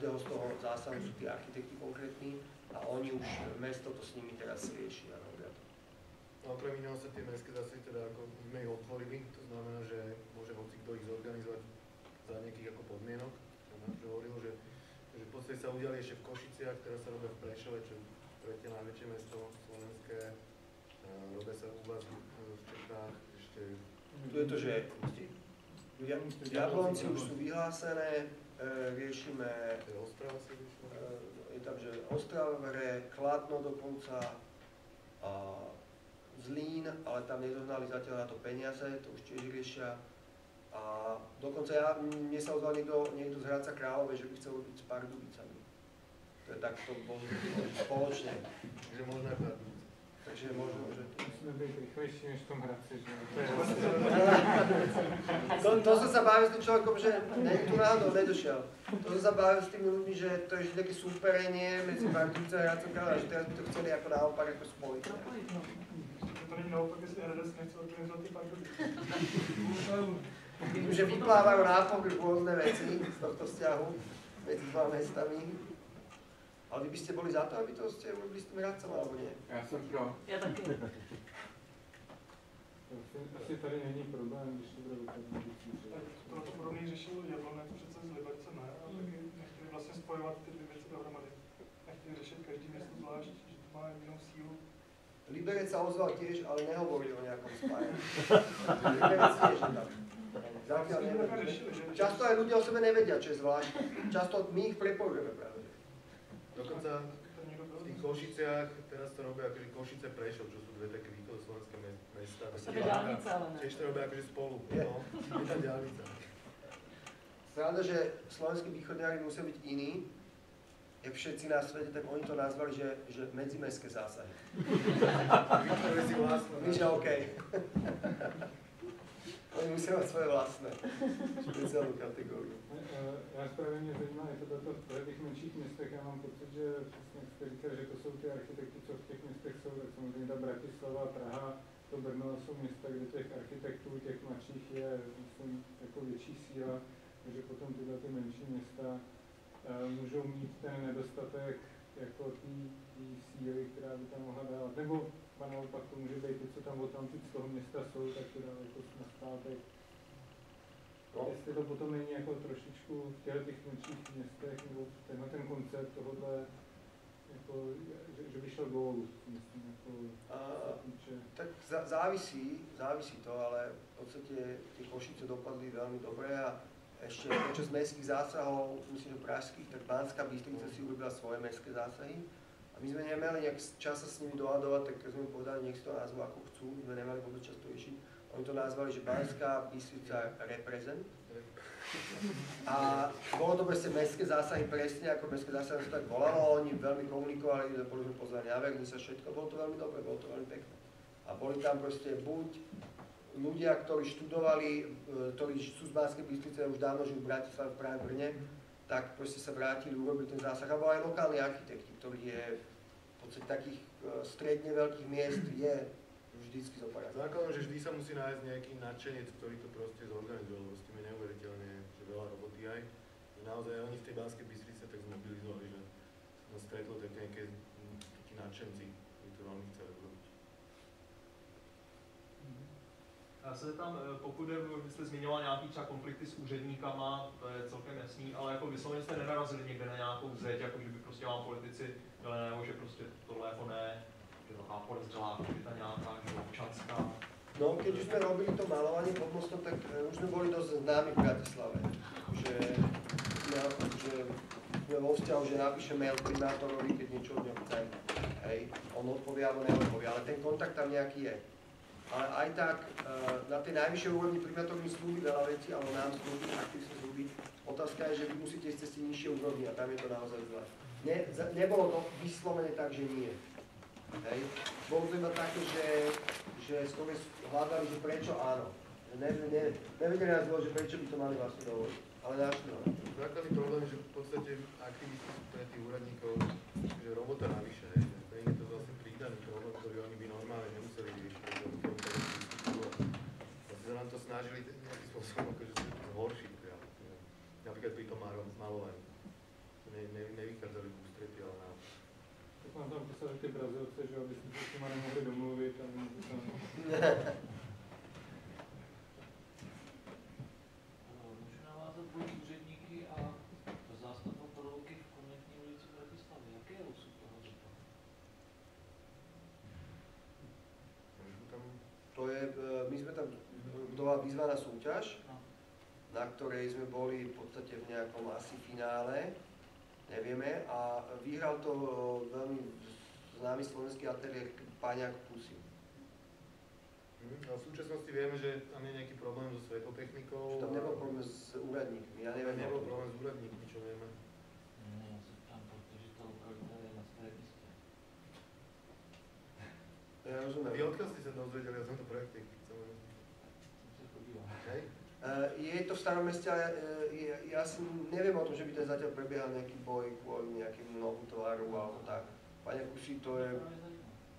každého z toho zásahu sú tí architekti konkrétni a oni už, mesto to s nimi teraz rieši a robia to. No okrem iného sa tie mestské zásahy teda ako sme ich otvorili, to znamená, že môže hoci kto ich zorganizovať za nejakých ako podmienok, čo hovoril, že v podstate sa udiali ešte v Košiciach, teraz sa robia v Prešove, čo je tretie najväčšie mesto slovenské, robia sa u vás v Čechách, ešte... Tu je to, že Jablonci už sú vyhlásené, riešime, je tam, že Ostrava v hre, Kladno dokonca, Zlín, ale tam nedohnali zatiaľ na to peniaze, to už tiež riešia. A dokonca mne sa ozval niekto z Hradca Králové, že by chcel robiť s Pardubicami. To je takto spoločne. Takže možno aj Pardubice. Takže možno, že... Musíme byť rýchlejší než v tom Hradci, že? To som sa bavil s tým človekom, že tu náhodou nedošiel. To som sa bavil s tými ľuďmi, že to je také súperenie medzi Pardubicami a Hradcom Králové, že teraz by to chceli ako naopak, ako spojiť. To není naopak, jestli RDS nechce organizovat ty Pardubice. Vidím, že vyplávajú na povrch rôzne veci z tohto vzťahu medzi dva mestami. Ale vy by ste boli za to, aby to ste urobili s tým Hradcom, alebo nie? Já jsem pro. Já taky. Asi tady není problém, když to bude vypadnout. To podobný řešil Jablonec přece z Liberce, ne? A taky nechtěli vlastně spojovat ty dvě věci dohromady. Nechtěli řešit každý město zvlášť, že to má jinou sílu. Liberec sa ozval tiež, ale nehovoril o nejakom spájaní. Liberec tiež je tam. Zatiaľ nevedia. Často aj ľudia o sebe nevedia, čo je zvláštne. Často my ich prepojujeme práve. Dokonca v tých Košiciach, teraz to robia akože Košice Prešov, čo sú dve také východoslovenské mesta. To je diaľnica, ale ne. Tiež to robia akože spolu. No, je tá diaľnica. Sranda, že slovenskí východňári musia byť iní, jak všetci na svete, tak oni to nazvali, že medzimestské zásahy. Vytvorili si vlastné. My, že OK. Oni musia mať svoje vlastné špeciálnu kategóriu. Já právě mě zajímá, je to tato v těch menších městech, já mám pocit, že přesně jak jste říkali, že to jsou ty architekti, co v těch městech jsou, tak samozřejmě ta Bratislava, Praha, to Brno jsou města, kde těch architektů, těch mladších je, myslím, jako větší síla, takže potom tyhle ty menší města můžou mít ten nedostatek jako té síly, která by tam mohla dávat. Nebo naopak to může být ty, co tam odtamtud z toho města jsou, tak to dá jako naspátek. No. Jestli to potom není jako trošičku v těch menších městech, nebo tenhle ten koncept tohohle, jako, že by šel gólu, myslím, jako tak závisí to, ale v podstate tie Košice dopadli veľmi dobre a ešte počas mestských zásahov, myslím, že pražských, tak Banská Bystrica si urobila svoje mestské zásahy. A my sme nemali nejak čas sa s nimi dohadovať, tak sme povedali, nech si to nazvú ako chcú, my sme nemali vôbec čas to riešiť. Oni to nazvali, že Banská Bystrica reprezent. A bolo to proste mestské zásahy presne, ako mestské zásahy sa tak volalo, oni veľmi komunikovali, boli sme pozvaní na verejnosť a všetko, bolo to veľmi dobre, bolo to veľmi pekné. A boli tam proste buď ľudia, ktorí študovali, ktorí sú z Banskej Bystrice, už dávno žijú v Bratislave, v Prahe, Brne, tak proste sa vrátili, urobili ten zásah. A boli aj lokálni architekti, ktorých je v podstate takých stredne veľkých miest je vždycky zoparať. Základom, že vždy sa musí nájsť nejaký nadšenec, ktorý to proste zorganizoval, lebo s tým je neuveriteľne, že veľa roboty aj. Že naozaj oni v tej Banskej Bystrice tak zmobilizovali, že som stretol tak nejaké takí nadšenci, ktorí to veľmi chceli robiť. Já se tam, pokud jste zmiňoval nějaký třeba konflikty s úředníkama, to je celkem jasný, ale jako vysloveně jste nenarazili někde na nějakou zeď, jako že by prostě vám politici byli nebo že prostě tohle jako ne, že taková podezřelá aktivita nějaká, že občanská. No, keď už sme robili to malovanie pod mostom, tak už sme boli dosť známi v Bratislave. Že sme vo vzťahu, že napíše mail primátorovi, keď niečo od neho chcem. Hej, on odpovie alebo neodpovie, ale ten kontakt tam nejaký je. Ale aj tak, na tej najvyššej úrovni primátor mi slúbi veľa vecí, alebo nám slúbi, aktivistne slúbi. Otázka je, že vy musíte ísť cez tie nižšie úrovni a tam je to naozaj zle. Nebolo to vyslovene tak, že nie. Hej. Bolo to iba také, že skôr hľadali, že prečo áno. Nevedeli nás dôvod, že prečo by to mali vlastne dovoliť. Ale našli ho. Základný problém je, že v podstate aktivisti sú pre tých úradníkov, že robota navyše, hej. Pre nich je to vlastne pridaný problém, ktorý oni by normálne nemuseli riešiť. Vlastne sa nám to snažili nejakým spôsobom akože zhoršiť. Napríklad pri tom malovaní. To nie je ty Brazilce, že aby jsme se s nima nemohli domluvit a tam... Můžu navázat boj úředníky a zástavbu proluky v Konvenční ulici v Bratislavě. Jaký je osud toho řepa? To je, my sme tam, bola vyzvaná súťaž, na ktorej sme boli v podstate v nejakom asi finále, nevieme, a vyhral to veľmi známy slovenský ateliér Páňák Kusy. A v súčasnosti vieme, že tam je nejaký problém so svetlotechnikou. Tam nebol problém s úradníkmi, ja neviem. Nebol problém s úradníkmi, čo vieme. Ne, já se ptám, protože ta lokalita je na staré místě. Ja rozumiem. Vy odkiaľ ste sa dozvedeli o tomto projekte? Jsem se podíval. Hej? Je to v Starom meste, ale ja si neviem o tom, že by ten zatiaľ prebiehal nejaký boj kvôli nejakému novú tovaru alebo tak. Páňák Kusy to je,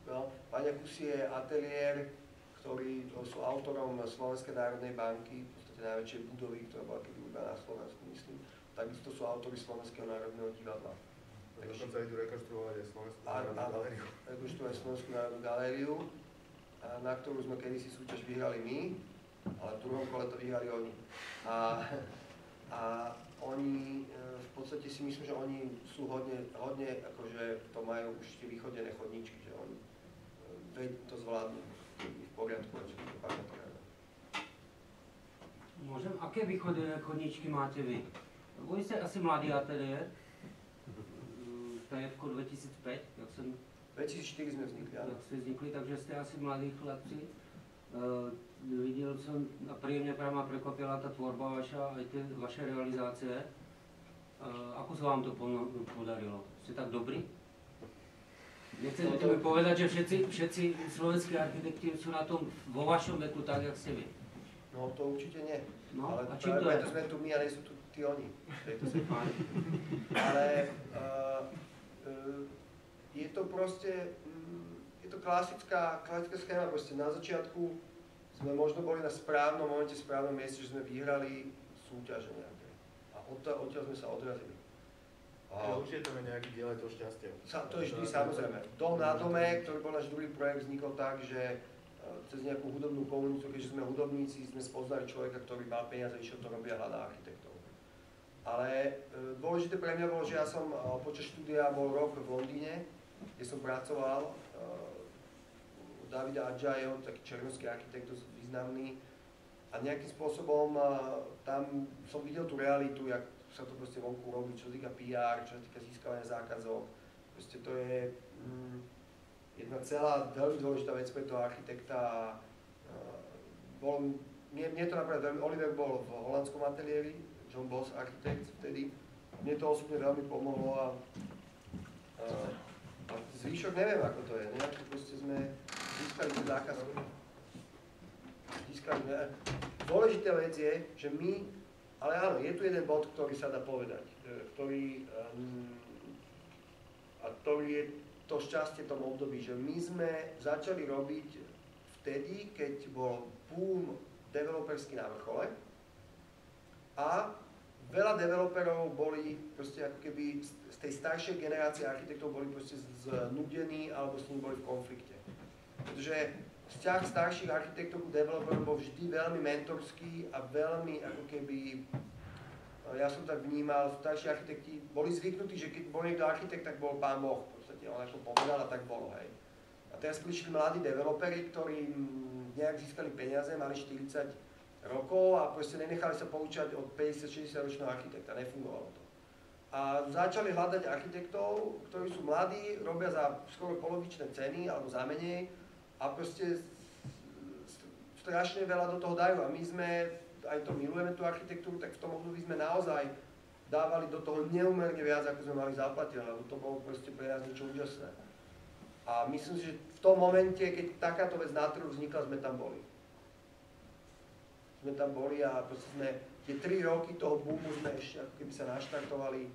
no, Páňák Kusy je ateliér, ktorí sú autorom Slovenskej národnej banky, v podstate najväčšej budovy, ktorá bola kedy iba na Slovensku, myslím. Takisto sú autori Slovenského národného divadla. Dokonca idú rekonštruovať aj Slovenskú národnú galériu. Rekonštruovať Slovenskú národnú galériu, na ktorú sme kedysi súťaž vyhrali my, ale v druhom kole to vyhrali oni. A oni v podstate si myslím, že oni sú hodne akože to majú už tie vychodené chodníčky, že oni to zvládnu v poriadku, že to pamätajú. Môžem, aké vychodené chodníčky máte vy? Vy ste asi mladý ateliér, to je v 2005, jak jsem... 2004 jsme vznikli, ano. Jak jste vznikli, takže jste asi mladí chlapci. Viděl jsem, a príjemně právě překvapila ta tvorba vaša, aj ty vaše realizácie. Ako se vám to podarilo? Jste tak dobrý? Nechcete mi povedať, že všetci slovenskí architekti jsou na tom vo vašom veku tak, jak jste vy? No to určitě ne. No, ale a čím to je? preto sme tu my a nejsou tu tí oni. Fajn. Ale je to prostě, je to klasická schéma, prostě na začiatku sme možno boli na správnom momente, správnom mieste, že sme vyhrali súťaže nejaké. A odtiaľ sme sa odrazili. Ale určite tam je nejaký diel aj toho šťastia. To je vždy samozrejme. Dom na dome, ktorý bol náš druhý projekt, vznikol tak, že cez nejakú hudobnú komunitu, keďže sme hudobníci, sme spoznali človeka, ktorý mal peniaze, išiel to robí a hľadá architektov. Ale dôležité pre mňa bolo, že ja som počas štúdia bol rok v Londýne, kde som pracoval. Davida Adjayeho, taký černovský architekt, dosť významný. A nejakým spôsobom tam som videl tú realitu, jak sa to proste vonku robí, čo sa týka PR, čo sa týka získavania zákazov. Proste to je jedna celá veľmi dôležitá vec pre toho architekta. Mne to napríklad, Oliver bol v holandskom ateliéri, John Boss architekt vtedy. Mne to osobne veľmi pomohlo a zvyšok neviem, ako to je. Nejak proste sme získali ten zákaz. Dôležitá vec je, že my, ale áno, je tu jeden bod, ktorý sa dá povedať, ktorý je to šťastie v tom období, že my sme začali robiť vtedy, keď bol boom developerský na vrchole a veľa developerov boli proste ako keby z tej staršej generácie architektov boli proste znudení alebo s nimi boli v konflikte. Pretože vzťah starších architektov k developerom bol vždy veľmi mentorský a veľmi ako keby, ja som tak vnímal, starší architekti boli zvyknutí, že keď bol niekto architekt, tak bol pán Boh. V podstate on ako povedal a tak bolo, hej. A teraz prišli mladí developeri, ktorí nejak získali peniaze, mali 40 rokov a proste nenechali sa poučať od 50-60 ročného architekta, nefungovalo to. A začali hľadať architektov, ktorí sú mladí, robia za skoro polovičné ceny alebo za menej a proste strašne veľa do toho dajú. A my sme, aj to milujeme tú architektúru, tak v tom období sme naozaj dávali do toho neúmerne viac, ako sme mali zaplatiť, lebo to bolo proste pre nás niečo úžasné. A myslím si, že v tom momente, keď takáto vec na trhu vznikla, sme tam boli. Sme tam boli a proste sme tie 3 roky toho boomu sme ešte ako keby sa naštartovali,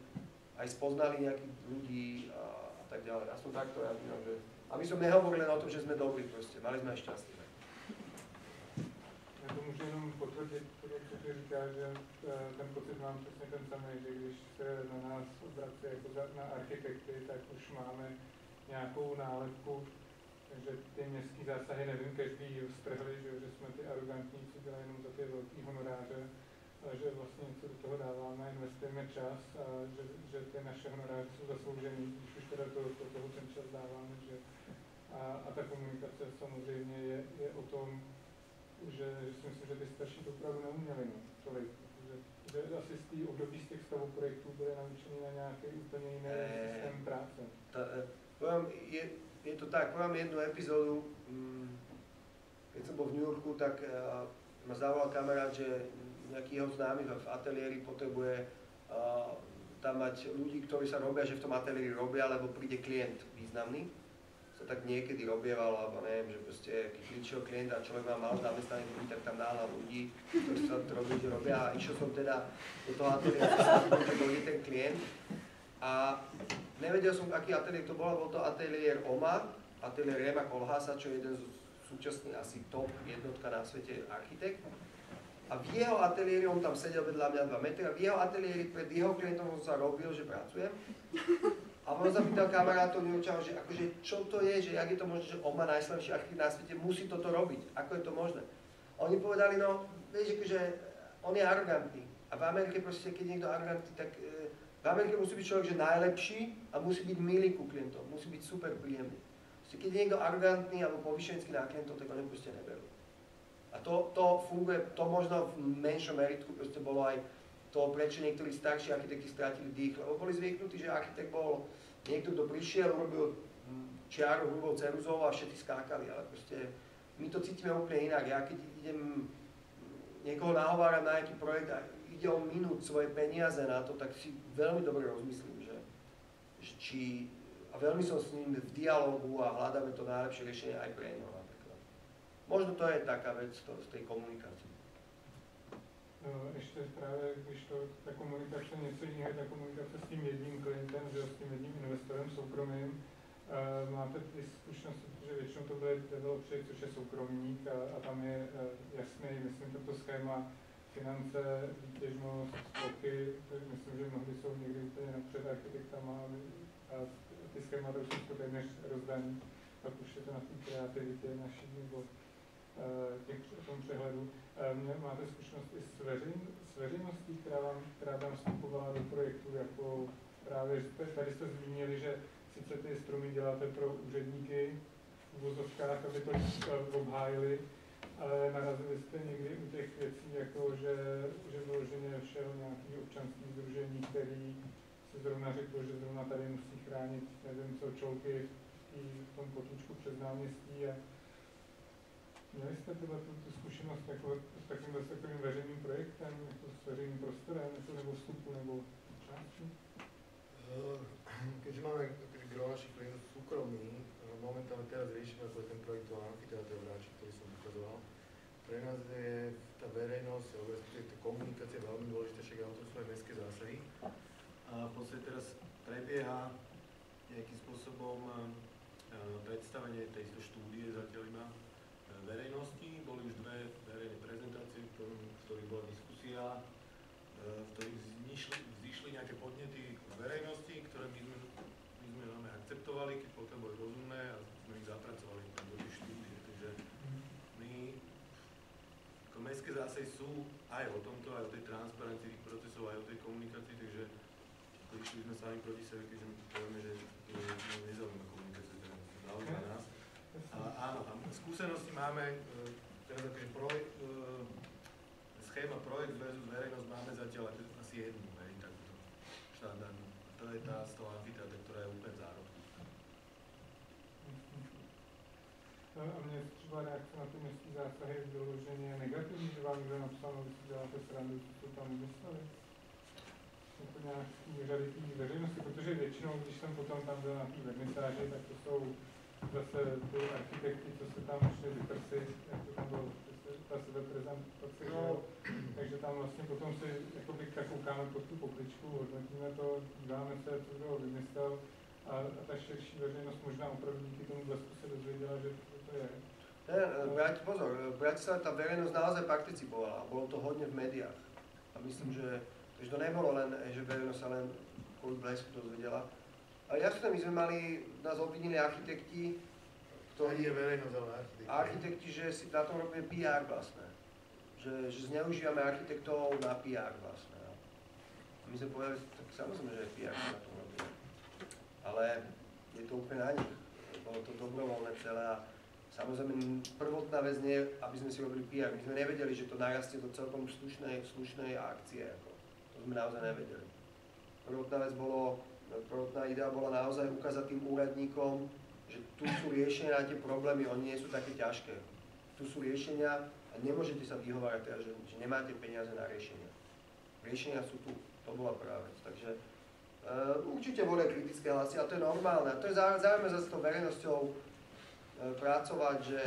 aj spoznali nejakých ľudí a tak ďalej. Aspoň takto ja vnímam, že... Aby som nehovoril len o tom, že sme dobrí proste, mali sme aj šťastie. Já to můžu jenom potvrdit, co ty říkáš, že ten pocit mám přesně ten samý, že když se na nás obrací jako na architekty, tak už máme nějakou nálepku, takže ty městské zásahy, nevím, každý strhli, že jsme ty arrogantní, co dělají jenom za ty velký honoráře, ale že vlastně něco do toho dáváme, investujeme čas a že ty naše honoráře jsou zasloužený, když už teda do toho ten čas dáváme, že a ta komunikace samozřejmě je o tom, že si myslím, že ty starší to opravdu neuměli, no, tolik. Že asi z té období z těch stavů projektů byli naučení na nějaký úplně jiný systém práce. Je to tak, poviem jednu epizódu, keď som bol v New Yorku, tak ma zavolal kamarát, že nejaký jeho známy v ateliéri potrebuje tam mať ľudí, ktorí sa robia, že v tom ateliéri robia, lebo príde klient významný. To tak niekedy robievalo, alebo neviem, že proste, keď prišiel klient a človek má málo zamestnaných ľudí, tak tam náhľa ľudí, ktorí sa to robili, že robia. A išiel som teda do toho ateliéru, že dojde ten klient. A nevedel som, aký ateliér to bol to ateliér OMA, ateliér Rema Koolhaasa, čo je jeden z súčasných asi top jednotka na svete architekt. A v jeho ateliéri, on tam sedel vedľa mňa 2 metre, a v jeho ateliéri pred jeho klientom som sa robil, že pracujem. A on sa pýtal kamarátov Newčanov, že akože čo to je, že jak je to možné, že OMA najslavnejší architekt na svete musí toto robiť, ako je to možné. A oni povedali, no, vieš, akože on je arrogantný. A v Amerike proste, keď je niekto arrogantný, tak v Amerike musí byť človek, že najlepší a musí byť milý ku klientom, musí byť super príjemný. Proste, keď je niekto arrogantný alebo povýšenecký na klientov, tak ho proste neberú. A to funguje, to možno v menšom meritku proste bolo aj to, prečo niektorí starší architekti strátili dých, lebo boli zvyknutí, že architekt bol niekto, kto prišiel, urobil čiaru hrubou ceruzou a všetci skákali, ale proste my to cítime úplne inak. Ja keď idem niekoho nahovárať na nejaký projekt a ide o minúť svoje peniaze na to, tak si veľmi dobre rozmyslím, že či, a veľmi som s ním v dialógu a hľadáme to najlepšie riešenie aj pre neho napríklad. Možno to je taká vec z tej komunikácie. Ještě právě, když ta komunikace něco jiného, ta komunikace s tím jedním klientem, že s tím jedním investorem soukromým, máte ty zkušenosti, že většinou to bude developer, což je soukromník a tam je jasný, myslím, toto schéma finance, výtěžnost, bloky, myslím, že mnohdy jsou někdy úplně napřed architektama a ty schémata už jsou téměř rozdaný, pak už je to na té kreativitě naší nebo v tom přehledu. Máte zkušenost i s veřejností, která vám vstupovala do projektu, jako právě tady jste zmínili, že sice ty stromy děláte pro úředníky v uvozovkách, aby to obhájili, ale narazili jste někdy u těch věcí, jako že vyloženě šel nějaký občanský sdružení, který se zrovna řekl, že zrovna tady musí chránit, nevím co, čolky v tom potůčku přes náměstí. A měli jste tu zkušenost jako s takovým veřejným projektem, jako s veřejným prostorem, jako nebo vstupu, nebo části? Keďže máme gro našich klientov súkromí, momentálne teraz riešime ten projekt toho amfiteátra v Ráči, ktorý som ukazoval. Pre nás je tá verejnosť, alebo tá komunikácia veľmi dôležitá, však autor sú aj mestské zásahy. A v podstate teraz prebieha nejakým spôsobom predstavenie tejto štúdie zatiaľ iba verejnosti. Boli už 2 verejné prezentácie, v ktorých bola diskusia, v ktorých vzýšli nejaké podnety verejnosti, ktoré my sme veľmi akceptovali, keď potom boli rozumné a sme ich zapracovali do tej štúdie. Takže my ako mestské zásahy sú aj o tomto, aj o tej transparencii tých procesov, aj o tej komunikácii, takže prišli sme sami proti sebe, keďže povieme, že nezaujíma komunikácia, že zaujíma nás. Áno, a skúsenosti máme, teraz akože schéma projekt versus verejnosť máme zatiaľ asi jednu, takúto štandardnú. To je tá z toho amfiteátra, ktorá je úplne v zárodku. A mě třeba reakce na ty městské zásahy vyloženě negativní, že vám někdo napsal, že si děláte srandu, co to tam vymysleli? Jako nějaký řady té veřejnosti, protože většinou, když jsem potom tam byl na té vernisáži, tak to jsou zase ty architekti, co se tam šli vyprsit, jak to tam bylo, ta sebeprezentace, takže tam vlastně potom si jakoby tak koukáme pod tu pokličku, hodnotíme to, díváme se, co kdo vymyslel a ta širší veřejnost možná opravdu díky tomu blesku se dozvěděla, že to je. Pozor, v Bratislave tá verejnosť naozaj participovala, bolo to hodne v médiách. A myslím, že to nebolo len, že verejnosť sa len kvôli blesku dozvedela. Ale jasné, my sme mali, nás obvinili architekti, To nie je verejnosť, ale architekti, že si na tom robíme PR vlastne. Že zneužívame architektov na PR vlastne. A my sme povedali, tak samozrejme, že aj PR sa na tom robíme. Ale je to úplne na nich. Bolo to dobrovoľné celé a samozrejme prvotná vec nie, aby sme si robili PR. My sme nevedeli, že to narastie do celkom slušnej akcie. Ako. To sme naozaj nevedeli. Prvotná idea bola naozaj ukázať tým úradníkom, že tu sú riešenia na tie problémy, oni nie sú také ťažké. Tu sú riešenia a nemôžete sa vyhovárať teda, že nemáte peniaze na riešenia. Riešenia sú tu, to bola prvá vec. Takže určite boli kritické hlasy, ale to je normálne. A to je zaujímavé zase s tou verejnosťou pracovať, že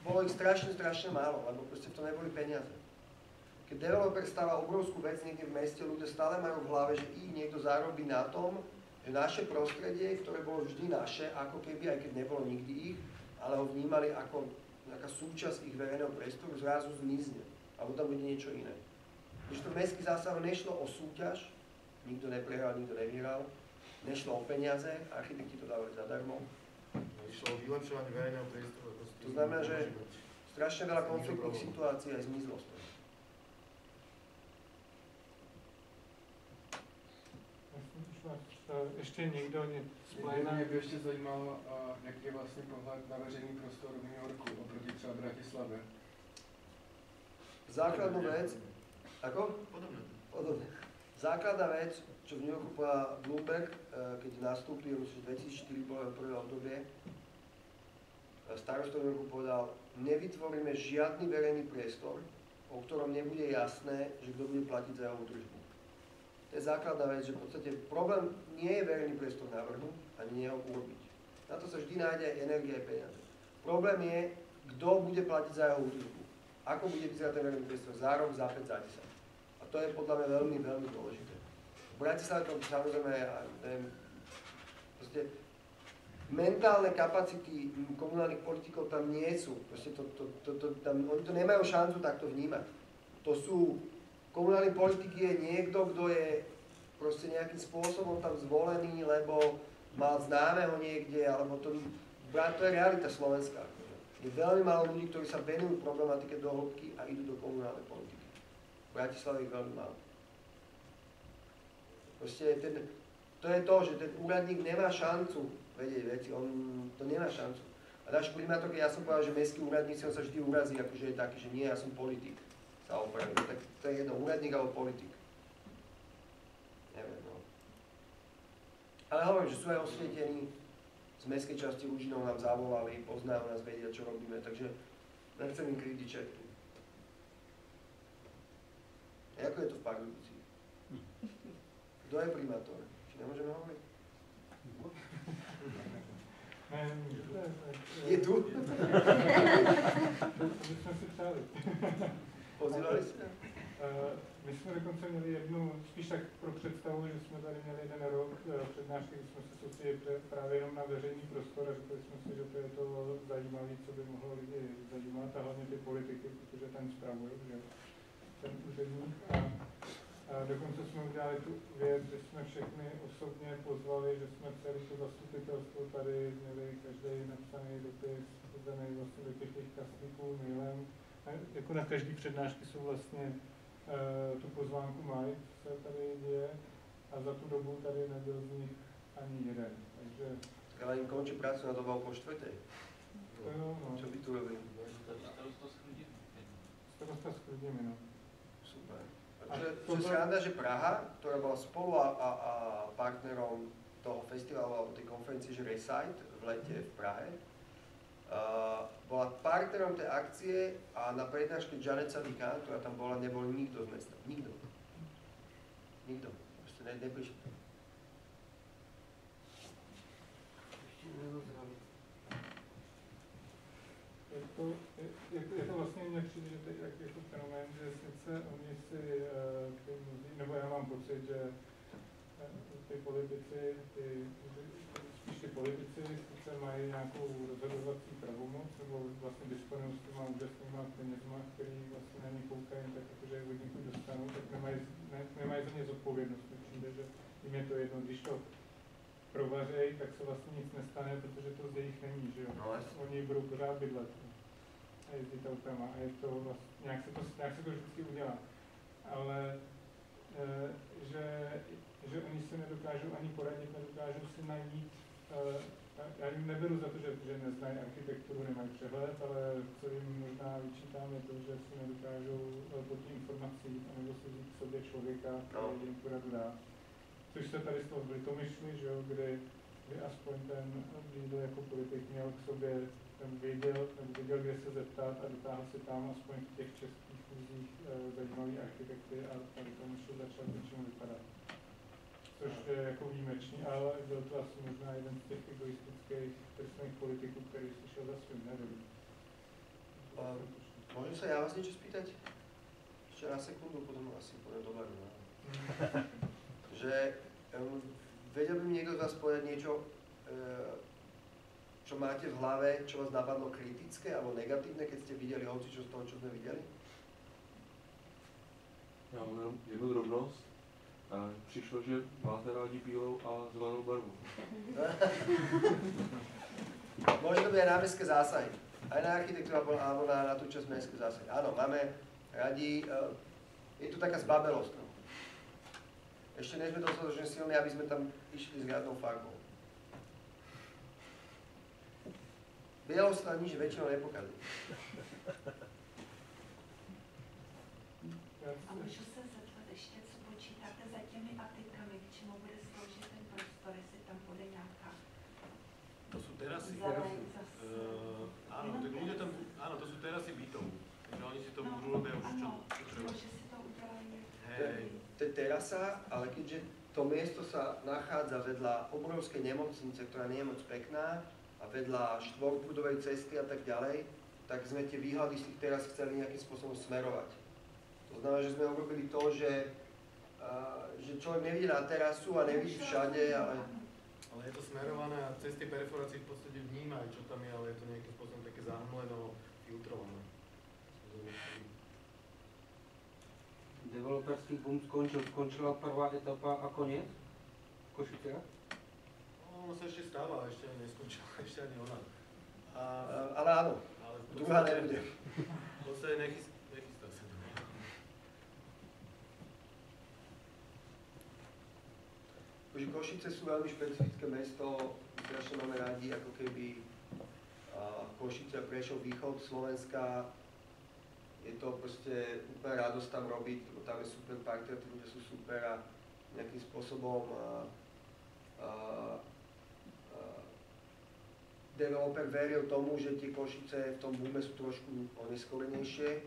bolo ich strašne málo, lebo proste v tom neboli peniaze. Keď developer stáva obrovskú vec niekde v meste, ľudia stále majú v hlave, že ich niekto zarobí na tom, že naše prostredie, ktoré bolo vždy naše, ako keby, aj keď nebolo nikdy ich, ale ho vnímali ako nejaká súčasť ich verejného priestoru, zrazu zmizne. Alebo tam bude niečo iné. Když to mestský zásah nešlo o súťaž, nikto neprehral, nikto nevyhral, nešlo o peniaze, architekti to dávali zadarmo. Išlo o vylepšovanie verejného priestoru. To znamená, že strašne veľa konfliktných situácií aj zmizlo z toho. Ještě někdo z pléna? Mě by ještě zajímalo, jaký je vlastně pohled na veřejný prostor v New Yorku oproti třeba Bratislavě. Základnú vec, ako? Podobne. Základná vec, čo v New Yorku povedal Bloomberg, keď nastúpil, myslím, 2004 bolo prvé obdobie, starosta New Yorku povedal, nevytvoríme žiadny verejný priestor, o ktorom nebude jasné, že kto bude platiť za jeho údržbu. To je základná vec, že v podstate problém nie je verejný priestor navrhnúť, ani nie ho urobiť. Na to sa vždy nájde aj energia, aj peniaze. Problém je, kto bude platiť za jeho údržbu. Ako bude vyzerať ten verejný priestor za rok, za 5, za 10. A to je podľa mňa veľmi, veľmi dôležité. V Bratislave to samozrejme, neviem, proste mentálne kapacity komunálnych politikov tam nie sú. Proste oni to nemajú šancu takto vnímať. To sú komunálny politik je niekto, kto je proste nejakým spôsobom tam zvolený, lebo mal známeho niekde, alebo to je realita Slovenska. Je veľmi málo ľudí, ktorí sa venujú problematike do hĺbky a idú do komunálnej politiky. V Bratislave ich veľmi málo. Proste to je to, že ten úradník nemá šancu vedieť veci, on to nemá šancu. A náš primátor, keď ja som povedal, že mestskí úradníci, on sa vždy urazí, akože je taký, že nie, ja som politik. Sa opravil. Tak to je jedno, úradník alebo politik. Neviem, no. Ale hovorím, že sú aj osvietení, z mestskej časti Lužinov nám zavolali, poznajú nás, vedia, čo robíme, takže nechcem im krytiť všetkým. A ako je to v Pardubicích? Kto je primátor? Či nemôžeme hovoriť? Je tu? My jsme si přáli. Pozývali ste? My jsme dokonce měli jednu, spíš tak pro představu, že jsme tady měli jeden rok přednášky, kdy jsme se soustředili právě jenom na veřejný prostor a řekli jsme si, že to je to zajímavé, co by mohlo lidi zajímat a hlavně ty politiky, protože ten spravuje, že ten úředník. A dokonce jsme udělali tu věc, že jsme všechny osobně pozvali, že jsme celé to zastupitelstvo tady měli každý napsaný dopis, podaný vlastně do těch kastlíků mailem. A jako na každý přednášky jsou vlastně tu pozvánku mají, co se tady děje, a za tu dobu tady nebyl z nich ani jeden. Takže... Ale im končí prácu na dobou po 4. No. Čo by tu robili? Starosta s Chrudimi, no. Super. To je sranda, že Praha, ktorá bola spolu a partnerom toho festivalu alebo tej konferencie, že Recite v lete v Prahe, bola partnerom tej akcie a na prednáške Janet Sadika, ktorá tam bola, nebol nikto z mesta. Nikto. Nikto. Proste neprišiel. Je to vlastně mně přijde, že teď jako fenomén, že sice oni si, nebo já mám pocit, že ty politici, spíš ty politici sice mají nějakou rozhodovací pravomoc, nebo vlastně disponují s těma úžasnýma penězma, který vlastně na ně koukají, tak jakože je od někud dostanou, tak nemají za ně zodpovědnost. Přijde, že jim je to jedno, když to provařej, tak se vlastně nic nestane, protože to z jejich není, že jo? No, jasně. Oni budou pořád bydlet a jezdit autama a je to vlastně, nějak se to vždycky udělá. Ale že oni si nedokážou ani poradit, nedokážou si najít, já jim neberu za to, že neznají architekturu, nemají přehled, ale co jim možná vyčítám je to, že si nedokážou po těch informacích anebo si vzít k sobě člověka, který jim tu radu dá. Což se tady stalo v Litomyšli, že jo, kdy aspoň ten lídr jako politik měl k sobě, ten věděl, kde se zeptat a dotáhl si tam aspoň v těch českých fúzích zajímavý architekty a Litomyšl začal něčemu vypadat. Což je jako výjimečný, ale byl to asi možná jeden z těch egoistických trestných politiků, který slyšel za svým, nevím. Môžem sa ja vás niečo spýtať? Ešte na sekundu, potom asi pôjdem do baru. Že vedel by mi niekto z vás povedať niečo, čo máte v hlave, čo vás napadlo kritické alebo negatívne, keď ste videli hocičo z toho, čo sme videli? Já mám jenom jednu drobnost. Přišlo, že máte rádi bílou a zelenou barvu. Môže to byť aj na mestské zásahy. Aj na architektúru alebo na tú časť mestské zásahy. Áno, máme radi, je tu taká zbabelosť. Ešte nie sme dostatočne silní, aby sme tam išli s riadnou farbou. Bielou sa nič väčšinou nepokazí. A můžu se zeptat ještě, co počítáte za těmi atikami, k čemu bude sloužit ten prostor, jestli tam bude nějaká To sú terasy. zeleň zase. Áno, tak ľudia tam, áno, to sú terasy bytov. Takže oni si to môžu robiť už čo treba. Že si to udělají. Hej. To je terasa, ale keďže to miesto sa nachádza vedľa obrovskej nemocnice, ktorá nie je moc pekná, a vedľa štvorprúdovej cesty a tak ďalej, tak sme tie výhľady z tých teras chceli nejakým spôsobom smerovať. To znamená, že sme urobili to, že človek nevidí na terasu a nevidí všade, ale... Ale je to smerované a cez tie perforácie v podstate vnímajú, čo tam je, ale je to nejakým spôsobom také zahmleno, filtrované. Developerský boom skončila prvá etapa a koniec v Košiciach? Ono sa ešte stáva, ešte neskončila, ešte ani ona. Ale áno, Ale druhá nebude. V podstate nechystá sa to. Takže Košice sú veľmi špecifické mesto, strašne máme radi, ako keby Košice a Prešov, východ Slovenska. Je to proste úplne radosť tam robiť, lebo tam je super partia, tí ľudia sú super a nejakým spôsobom developer veril tomu, že tie Košice v tom boome sú trošku oneskorenejšie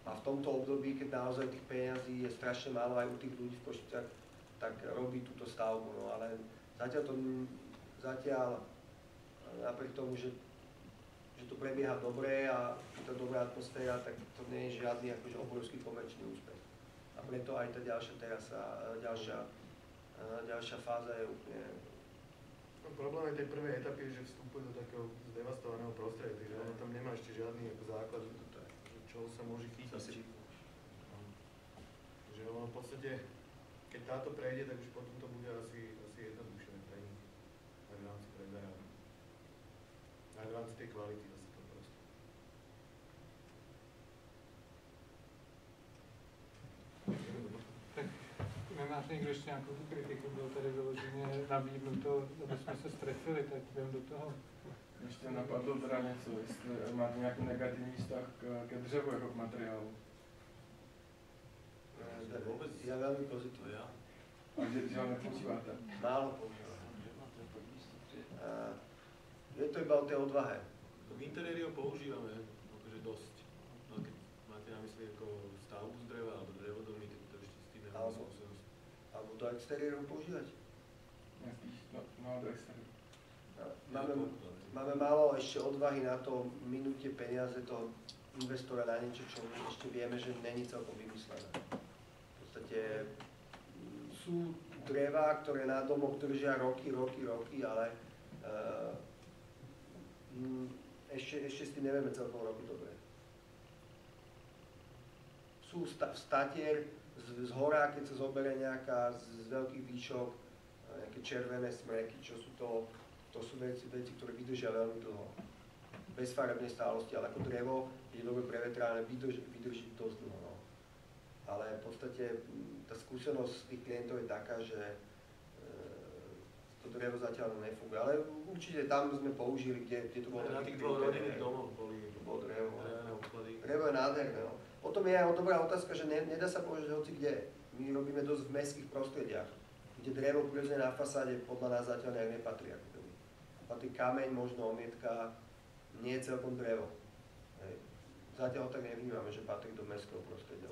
a v tomto období, keď naozaj tých peňazí je strašne málo aj u tých ľudí v Košiciach, tak robí túto stavbu, no ale zatiaľ napriek tomu, že to prebieha dobre a je to dobrá atmosféra, tak to nie je žiadny akože obrovský komerčný úspech. A preto aj tá ďalšia terasa, ďalšia fáza je úplne... No, problém tej prvej etapy je, že vstupuje do takého zdevastovaného prostredia, takže ono tam nemá ešte žiadny ako základ, čo sa môže chytať. Takže ono v podstate, keď táto prejde, tak už potom to bude asi jednoduchšie pre nich. Aj v rámci predaja. Aj v rámci tej kvality zase to proste. Tak nemáš někdo ještě nějakou tu kritiku, bylo tady vyloženě nabídnuto, aby jsme se strefili, tak jdem do toho. Ještě napadlo teda něco, jestli máte nějaký negativní vztah ke dřevu jako k materiálu. Ja veľmi pozitívne. A že ho nepoužíváte? Málo používam. Je to iba o tej odvahe. V interiéri ho používame akože dosť. No, keď máte na mysli ako stavbu z dreva alebo drevodomy, tak to ešte s tým nemám skúsenosť. Alebo do exteriéru používať? No, do exteriéru. Máme málo ešte odvahy na to minútie peniaze toho investora na niečo, čo ešte vieme, že není celkom vymyslené. V podstate sú drevá, ktoré na domoch držia roky, ale ešte s tým nevieme celkom robiť dobre. Sú statier z hora, keď sa zoberie nejaká z veľkých výšok, nejaké červené smreky, čo sú to sú veci, ktoré vydržia veľmi dlho. Bez farebnej stálosti, ale ako drevo je dobre prevetrané, vydrží dosť dlho. No. Ale v podstate tá skúsenosť tých klientov je taká, že to drevo zatiaľ nefunguje. Ale určite tam sme použili, kde to bolo na taký tých dvoch rodinných domoch bolo drevo. drevené obklady. Drevo je nádherné. No. Potom je aj dobrá otázka, že nedá sa povedať, že hoci kde. My robíme dosť v mestských prostrediach, kde drevo prirodzene na fasáde podľa nás zatiaľ nejak nepatrí. Patrí kameň, možno omietka, nie je celkom drevo. Hej. Zatiaľ ho tak nevnímame, že patrí do mestského prostredia.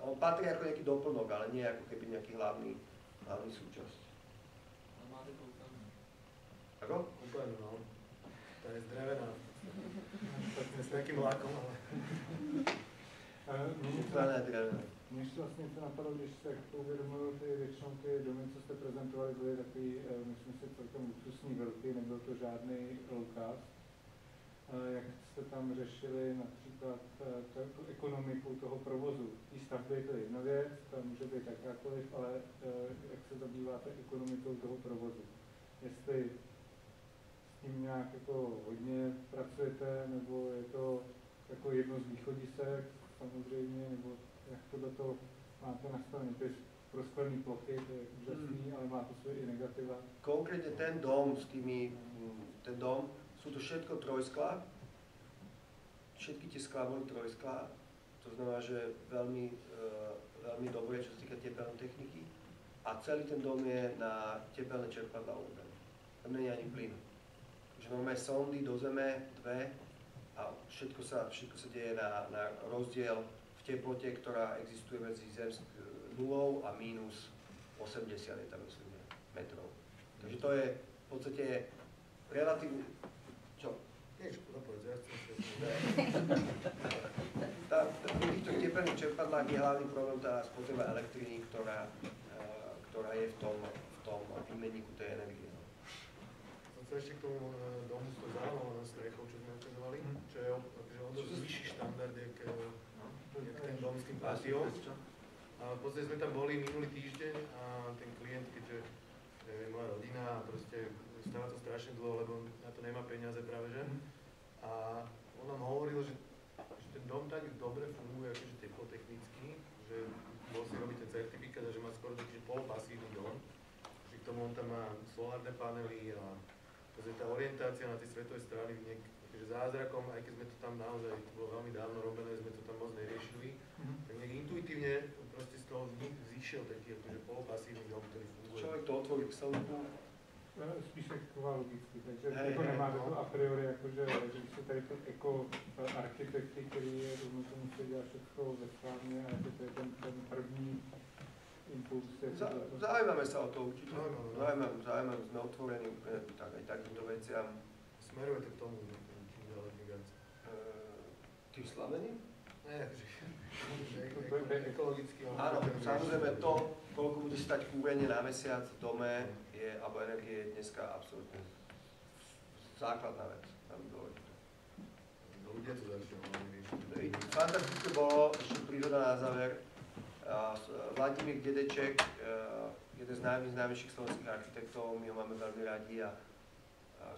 On patrí ako nejaký doplnok, ale nie ako keby nejaký hlavný súčasť. Ale máte koukání. Ako? Úplne, no. Tá je zdrevená. S nejakým lákom, ale... Mně vlastně to napadlo, když se uvědomil většinou ty domy, co jste prezentovali, byly takový, myslím si, celkem luxusní velký, nebyl to žádný low-cost. Jak jste tam řešili například tu ekonomiku toho provozu? Tí stavby je to jedna věc, to může být jakákoliv, ale jak se zabýváte ekonomikou toho provozu? Jestli s tím nějak jako hodně pracujete, nebo je to jako jedno z východisek samozřejmě, nebo jak tohleto máte nastavené? To je pro sklené plochy, to je úžasný, ale má to svoje i negativa. Konkrétne ten dom, sú to všetko trojsklá. Všetky tie sklá boli trojsklá. To znamená, že veľmi dobré, čo sa týka tepelnej techniky. A celý ten dom je na tepelné čerpadlá urobené. Tam nie je ani plyn. Takže normálne sondy do zeme, dve, a všetko sa deje na rozdiel v teplote, ktorá existuje medzi 0 a minus 80 je tam, myslím, metrov. Takže to je v podstate relatívne... Čo? Nič, povedz, ja chcem Pri týchto tepelných čerpadlách je hlavný problém tá spotreba elektriny, ktorá je v tom výmenníku tej energie. Som sa ešte k tomu domu s tou zálohou strechou, čo sme ukazovali, čo je akože o dosť vyšší štandard, jak ten dom s tým patiom. A v podstate sme tam boli minulý týždeň a ten klient, keďže je moja rodina a proste stáva to strašne dlho, lebo na to nemá peniaze práve, že? A on nám hovoril, že ten dom tak dobre funguje akože teplotechnicky, že bol si robiť ten certifikát a že má skoro taký polopasívny dom. Že k tomu on tam má solárne panely a tá orientácia na tej svetovej strany akože zázrakom, aj keď sme to tam naozaj, to bolo veľmi dávno robené, sme to tam moc neriešili, tak nejak intuitívne proste z toho zišiel taký akože polopasívny dom, ktorý funguje. Človek to otvorí k celku. Spíš ekologicky, takže jako nemáte to a priori, jakože, že jsou tady to ekoarchitekty, který je rovnou tomu se dělá všechno ve sklárně a to je ten první impuls. Zaujímame sa o to určite. Zaujímame, sme otvorení úplne aj takýmto veciam. Smeruje to k tomu, čím ďalej viac. Tým slaveným? Ne, že ekologicky. Áno, samozrejme to, koľko bude stať kúrenie na mesiac v dome, alebo energie je dneska absolútne základná vec. Ľudia to začínajú. Fantastické bolo, ešte príhoda na záver. Vladimír Dedeček, jeden z najznámejších slovenských architektov, my ho máme veľmi radi a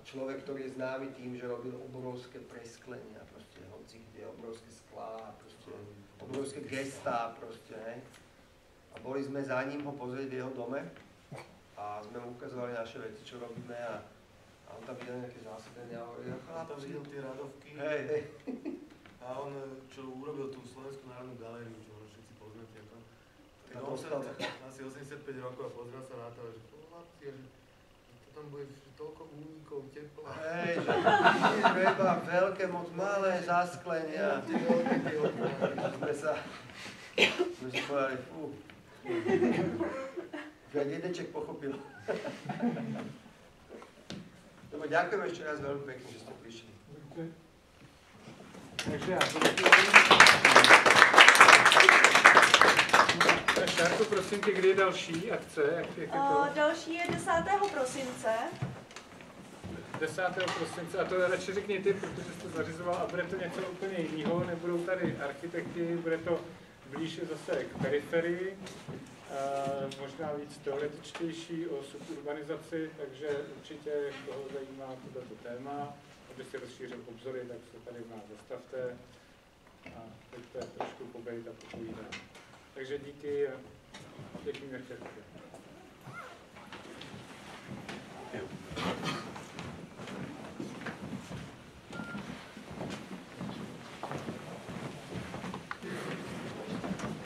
človek, ktorý je známy tým, že robil obrovské presklenia, proste hoci kde, obrovské sklá, proste obrovské gestá, proste, hej. A boli sme za ním ho pozrieť v jeho dome a sme mu ukazovali naše veci, čo robíme a on tam videl nejaké zásadenia a hovoril, on tam videl tie radovky a on, čo urobil tú Slovenskú národnú galériu, čo všetci poznáte, tak on sa asi 85 rokov a pozrel sa na to, že to tam bude toľko únikov tepla. Hej, že treba veľké, moc malé zasklenia. Sme si povedali, fú. Že Dedeček pochopil. Dobre, ďakujem ešte raz veľmi pekne, že ste prišli. Takže já Šárko, prosím tě, kdy je další akce? Jak je to? Další je 10. prosince. 10. prosince, a to radši řekněte, protože jste zařizoval, a bude to něco úplně jiného, nebudou tady architekti, bude to blíže zase k periferii, možná víc teoretičtější o suburbanizaci, takže určitě, koho zajímá toto téma, aby si rozšířil obzory, tak se tady v nás zastavte a pojďte trošku pobejt a popovídat. Takže díky a pěkný večer.